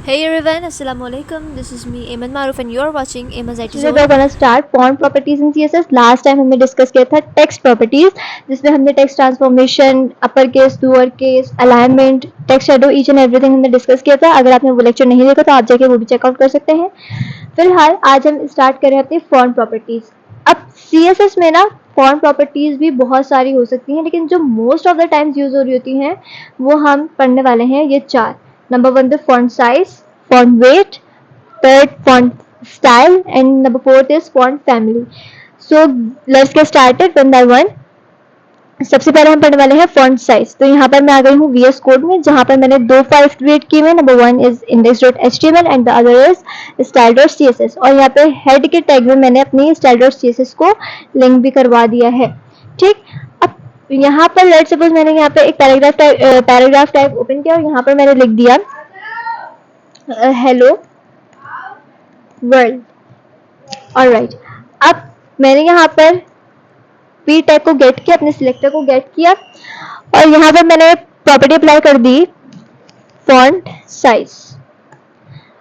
Hey everyone, Assalamualaikum. This is me, Ayman Maruf, and you're watching Ayman's IT Today Zone. we're gonna start font properties in CSS. Last time हमने discuss किया था text properties, जिसमें हमने text transformation, upper case, lower case, alignment, text shadow, each and everything हमने discuss किया था. अगर आपने वो लेक्चर नहीं देखा तो आप जाके वो भी चेकआउट कर सकते हैं. फिलहाल आज हम स्टार्ट कर रहे हैं अपनी फॉन्ट प्रॉपर्टीज. अब CSS में ना फॉन्ट प्रॉपर्टीज भी बहुत सारी हो सकती हैं, लेकिन जो most of the times use हो रही होती हैं वो हम पढ़ने वाले हैं ये चार. Number one the font size, font weight, third font style, and number fourth is font family. So let's get started one by one. सबसे पहले हम पढ़ने वाले हैं फॉन्ट साइज. तो यहाँ पर मैं आ गई हूँ VS कोड में, जहाँ पर मैंने दो फाइल क्रिएट किए हुए. Number one is index.html and the other is style.css. और यहाँ पे हेड के टैग में मैंने अपनी style.css को लिंक भी करवा दिया है. ठीक. अब यहाँ पर लेट सपोज मैंने यहाँ पे एक पैराग्राफ टाइप ओपन किया और यहाँ पर मैंने लिख दिया हेलो वर्ल्ड. ऑलराइट. अब मैंने यहाँ पर पी टैग को गेट किया, अपने सिलेक्टर को गेट किया और यहाँ पर मैंने प्रॉपर्टी अप्लाई कर दी फॉन्ट साइज.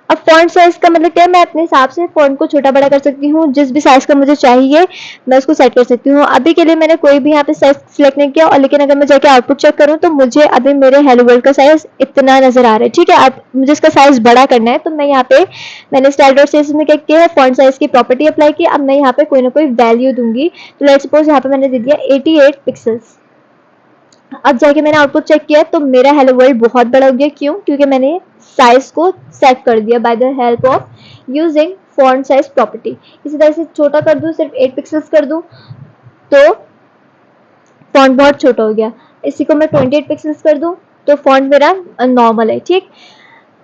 अब फॉन्ट साइज का मतलब क्या है, मैं अपने हिसाब से फॉन्ट को छोटा बड़ा कर सकती हूँ. जिस भी साइज का मुझे चाहिए मैं उसको सेट कर सकती हूँ. अभी के लिए मैंने कोई भी यहाँ पे साइज सिलेक्ट नहीं किया, और लेकिन अगर मैं जाके आउटपुट चेक करूँ तो मुझे अभी मेरे हेलो वर्ल्ड का साइज इतना नजर आ रहा है. ठीक है. अब मुझे इसका साइज बड़ा करना है तो मैं यहाँ पे मैंने style.css में क्या किया है, फॉन्ट साइज की प्रॉपर्टी अप्लाई की. अब मैं यहाँ पे कोई ना कोई वैल्यू दूंगी. तो लेट सपोज यहाँ पे मैंने दे दिया 88 पिक्सल्स. अब जाके मैंने आउटपुट चेक किया तो मेरा हेलो वर्ल्ड बहुत बड़ा हो गया. क्यों? क्योंकि मैंने साइज को सेट कर दिया by the help of using font size property. इसी तरह से छोटा कर दूं, सिर्फ 8 पिक्सल्स कर दूं तो फॉन्ट बहुत छोटा हो गया. इसी को मैं 28 पिक्सल्स कर दूं तो फॉन्ट मेरा नॉर्मल है. ठीक.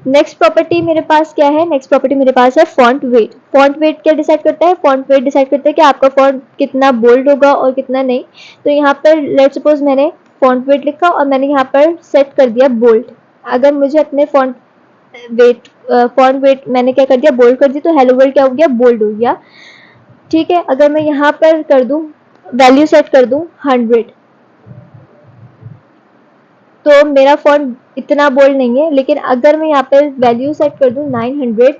नेक्स्ट प्रॉपर्टी मेरे पास क्या है? नेक्स्ट प्रॉपर्टी मेरे पास है फॉन्ट वेट. फॉन्ट वेट क्या डिसाइड करता है? फॉन्ट वेट डिसाइड करता है कि आपका फॉन्ट कितना बोल्ड होगा और कितना नहीं. तो यहाँ पर लेट सपोज मैंने फॉन्ट वेट लिखा और मैंने यहाँ पर सेट कर दिया बोल्ड. अगर मुझे अपने फॉन्ट वेट मैंने क्या कर दिया, बोल्ड कर दी, तो हेलो वर्ल्ड क्या हो गया, बोल्ड हो गया. ठीक है. अगर मैं यहाँ पर कर दूं, वैल्यू सेट कर दूं 100, तो मेरा फॉन्ट इतना बोल्ड नहीं है. लेकिन अगर मैं यहाँ पर वैल्यू सेट कर दूं 900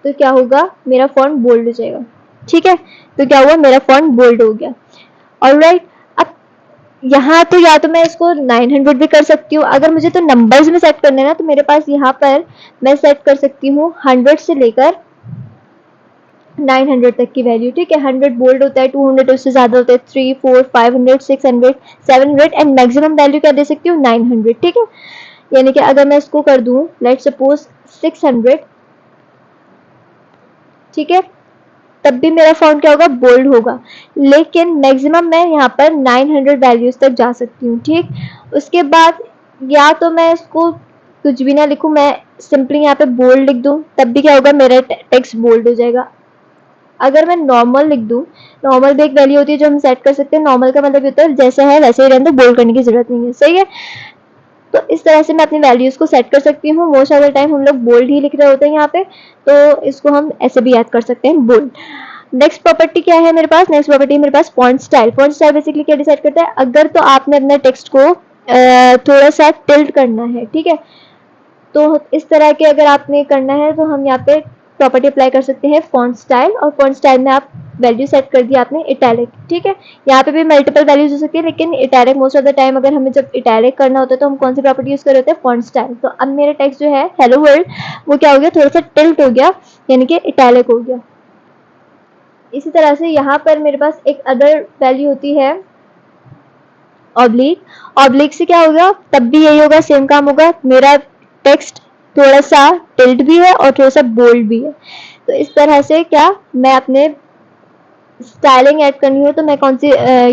तो क्या होगा, मेरा फॉन्ट बोल्ड हो जाएगा. ठीक है. तो क्या हुआ, मेरा फॉन्ट बोल्ड हो गया. ऑलराइट. अब यहाँ तो या तो मैं इसको 900 भी कर सकती हूँ. अगर मुझे तो नंबर्स में सेट करना है ना, तो मेरे पास यहाँ पर मैं सेट कर सकती हूँ 100 से लेकर 900 तक की वैल्यू. ठीक है. 100 बोल्ड होता है, 200 उससे ज्यादा होता है, 3, 4, 500, 600, 700 एंड मैक्सिमम वैल्यू क्या दे सकती हूँ, 900. ठीक है. यानी कि अगर मैं इसको कर दूं लेट सपोज 600, ठीक है, तब भी मेरा फॉन्ट क्या होगा, बोल्ड होगा. लेकिन मैक्सिमम मैं यहाँ पर 900 वैल्यूज तक जा सकती हूँ. ठीक. उसके बाद या तो मैं इसको कुछ भी ना लिखूं, मैं सिंपली यहाँ पे बोल्ड लिख दूं, तब भी क्या होगा, मेरा टेक्स्ट बोल्ड हो जाएगा. अगर मैं नॉर्मल लिख दूं, नॉर्मल भी एक वैल्यू होती है जो हम सेट कर सकते हैं. नॉर्मल का मतलब होता है जैसा है वैसे ही रहने दो, बोल्ड करने की जरूरत नहीं है. सही है. तो इस तरह से मैं अपनी वैल्यूज को सेट कर सकती हूँ. मोस्ट ऑफ द टाइम हम लोग बोल्ड ही लिख रहे होते हैं यहाँ पे, तो इसको हम ऐसे भी याद कर सकते हैं, बोल्ड. नेक्स्ट प्रॉपर्टी क्या है मेरे पास? नेक्स्ट प्रॉपर्टी मेरे पास font style. Font style basically क्या डिसाइड करता है, अगर तो आपने अपने टेक्स्ट को थोड़ा सा टिल्ट करना है. ठीक है. तो इस तरह के अगर आपने करना है तो हम यहाँ पे प्रॉपर्टी अप्लाई कर सकते हैं फॉन्ट स्टाइल. और फॉन्ट स्टाइल में आप वैल्यू सेट कर दिया आपने इटैलिक. ठीक है. यहाँ पे भी मल्टीपल वैल्यूज हो सकती है, लेकिन italic most of the time अगर हमें जब इटैलिक करना होता है तो हम कौन सी प्रॉपर्टी यूज कर रहे होते हैं, फॉन्ट स्टाइल. तो अब मेरा टेक्स्ट जो है हेलो वर्ल्ड वो क्या हो गया, थोड़ा सा टिल्ट हो गया, यानी कि इटैलिक हो गया. इसी तरह से यहाँ पर मेरे पास एक अदर वैल्यू होती है ऑब्लिक. ऑब्लिक से क्या होगा, तब भी यही होगा, सेम काम होगा. मेरा टेक्स्ट थोड़ा सा टिल्ट भी है और थोड़ा सा बोल्ड भी है. तो इस तरह से क्या मैं अपने स्टाइलिंग ऐड करनी हो तो मैं कौन सी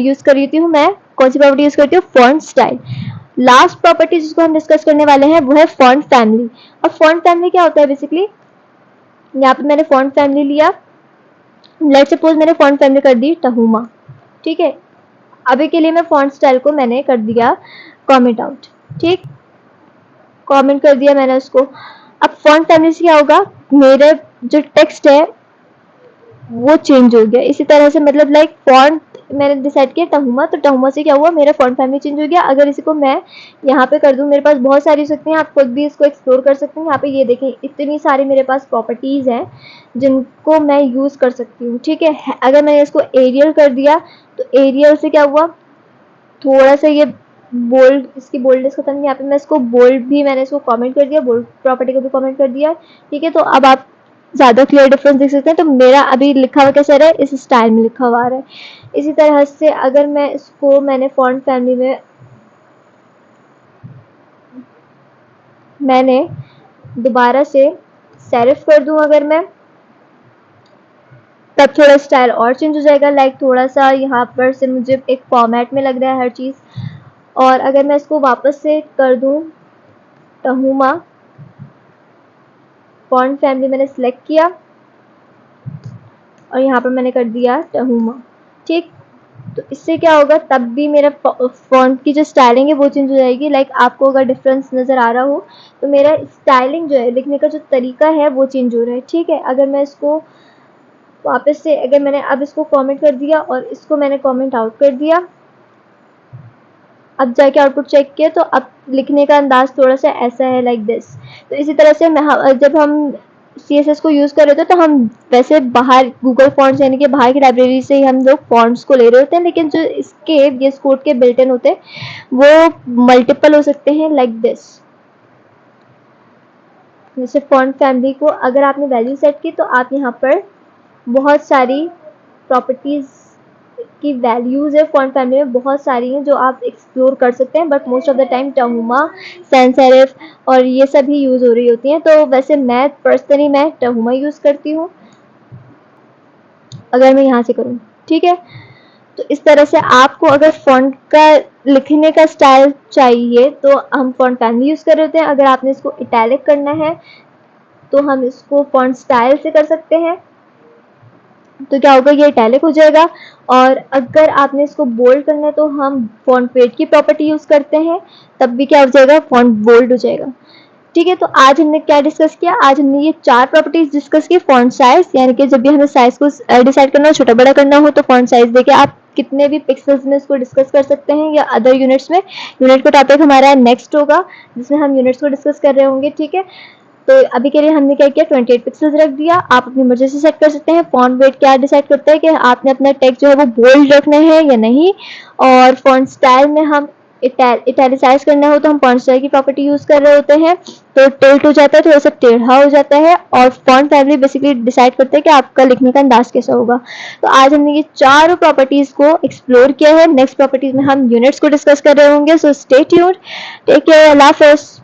यूज कर रही हूँ, मैं कौन सी प्रॉपर्टी यूज करती हूँ, फॉन्ट स्टाइल. लास्ट प्रॉपर्टी जिसको हम डिस्कस करने वाले हैं वो है फॉन्ट फैमिली. और फॉन्ट फैमिली क्या होता है बेसिकली, यहाँ पे मैंने फॉन्ट फैमिली लिया. लेट सपोज मैंने फॉन्ट फैमिली कर दी टहूमा. ठीक है. अभी के लिए मैं फॉन्ट स्टाइल को मैंने कर दिया कमेंट आउट. ठीक. कमेंट कर दिया मैंने उसको. अब फॉन्ट फैमिली से क्या होगा, मेरे जो टेक्स्ट है वो चेंज हो गया. इसी तरह से मतलब लाइक फॉन्ट मैंने डिसाइड किया टहुमा, तो टहुमा से क्या हुआ, मेरा फॉन्ट फैमिली चेंज हो गया। अगर इसी को मैं यहाँ पे कर दूँ, मेरे पास बहुत सारी हो सकती हैं, आप खुद भी इसको एक्सप्लोर कर सकते हैं। यहाँ पे ये देखें, इतनी सारी मेरे पास प्रॉपर्टीज़ हैं जिनको मैं यूज़ कर सकती हूँ, ठीक है। अगर मैंने इसको एरियल कर दिया तो एरियल से क्या हुआ, थोड़ा सा ये बोल्ड, इसकी बोल्डनेस खत्म, यहाँ पे मैं इसको बोल्ड भी, मैंने इसको कमेंट कर दिया, बोल्ड प्रॉपर्टी को भी कमेंट कर दिया, ठीक है। तो अब आप ज़्यादा क्लियर डिफरेंस देख सकते हैं। तो मेरा अभी लिखा हुआ कैसा रहा है, इस स्टाइल में लिखा हुआ आ रहा है। इसी तरह से अगर मैं इसको, मैंने फॉन्ट फैमिली में मैंने दोबारा से सेरिफ कर दूं अगर मैं, तब थोड़ा स्टाइल और चेंज हो जाएगा। लाइक थोड़ा सा यहाँ पर से मुझे एक फॉर्मेट में लग रहा है हर चीज़। और अगर मैं इसको वापस से कर दूं टहुमा, फॉन्ट फैमिली मैंने सिलेक्ट किया और यहाँ पर मैंने कर दिया टहुमा, ठीक। तो इससे क्या होगा, तब भी मेरा फॉन्ट की जो स्टाइलिंग है वो चेंज हो जाएगी। लाइक आपको अगर डिफरेंस नज़र आ रहा हो तो मेरा स्टाइलिंग जो है, लिखने का जो तरीका है वो चेंज हो रहा है, ठीक है। अगर मैं इसको वापस से, अगर मैंने अब इसको कमेंट कर दिया और इसको मैंने कमेंट आउट कर दिया, अब जाके आउटपुट चेक किया, तो अब लिखने का अंदाज थोड़ा सा ऐसा है, लाइक दिस। तो इसी तरह से जब हम CSS को यूज़ कर रहे थे तो हम वैसे बाहर गूगल फॉन्ट्स यानी कि बाहर की लाइब्रेरी से ही हम लोग फॉन्ट्स को ले रहे होते हैं, लेकिन जो इसके ये कोड के बिल्ट इन होते हैं वो मल्टीपल हो सकते हैं, लाइक दिस। जैसे फॉन्ट फैमिली को अगर आपने वैल्यू सेट की तो आप यहाँ पर बहुत सारी प्रॉपर्टीज़ की वैल्यूज़ है फॉन्ट फैमिली में, बहुत सारी हैं जो आप एक्सप्लोर कर सकते हैं। But most of the time टहुमा, सैंस सेरिफ और ये सभी यूज़ हो रही होती हैं। तो वैसे मैं पर्सनली मैं टहुमा यूज़ करती हूँ अगर मैं यहाँ से करूँ, ठीक है। तो इस तरह से आपको अगर फॉन्ट का लिखने का स्टाइल चाहिए तो हम फॉन्ट फैमिली यूज़ कर रहे होते हैं। अगर आपने इसको इटैलिक करना है तो हम इसको फॉन्ट स्टाइल से कर सकते हैं, तो क्या होगा, ये इटैलिक हो जाएगा। और अगर आपने इसको बोल्ड करना है तो हम फॉन्ट वेट की प्रॉपर्टी यूज़ करते हैं, तब भी क्या हो जाएगा, फॉन्ट बोल्ड हो जाएगा, ठीक है। तो आज हमने क्या डिस्कस किया, आज हमने ये 4 प्रॉपर्टीज डिस्कस की। फॉन्ट साइज, यानी कि जब भी हमें साइज को डिसाइड करना हो, छोटा बड़ा करना हो, तो फॉन्ट साइज देके आप कितने भी पिक्सल्स में इसको डिस्कस कर सकते हैं या अदर यूनिट्स में। यूनिट का टॉपिक हमारा नेक्स्ट होगा जिसमें हम यूनिट्स को डिस्कस कर रहे होंगे, ठीक है। तो अभी के लिए हमने क्या किया, 28 पिक्सल्स रख दिया। आप अपनी मर्जी से सेट कर सकते हैं। फॉन्ट वेट क्या डिसाइड करता है कि आपने अपना टेक्स्ट जो है वो बोल्ड रखना है या नहीं। और फॉन्ट स्टाइल में हम इटैलिसाइज करना हो तो हम फॉन्ट स्टाइल की प्रॉपर्टी यूज़ कर रहे होते हैं, तो टिल्ट हो जाता है, थोड़ा सा टेढ़ा हो जाता है। और फॉन्ट फैमिली बेसिकली डिसाइड करते हैं कि आपका लिखने का अंदाज कैसा होगा। तो आज हमने ये चारों प्रॉपर्टीज़ को एक्सप्लोर किया है। नेक्स्ट प्रॉपर्टीज़ में हम यूनिट्स को डिस्कस कर रहे होंगे। So stay tuned, take care, अल्लाह हाफ़िज़।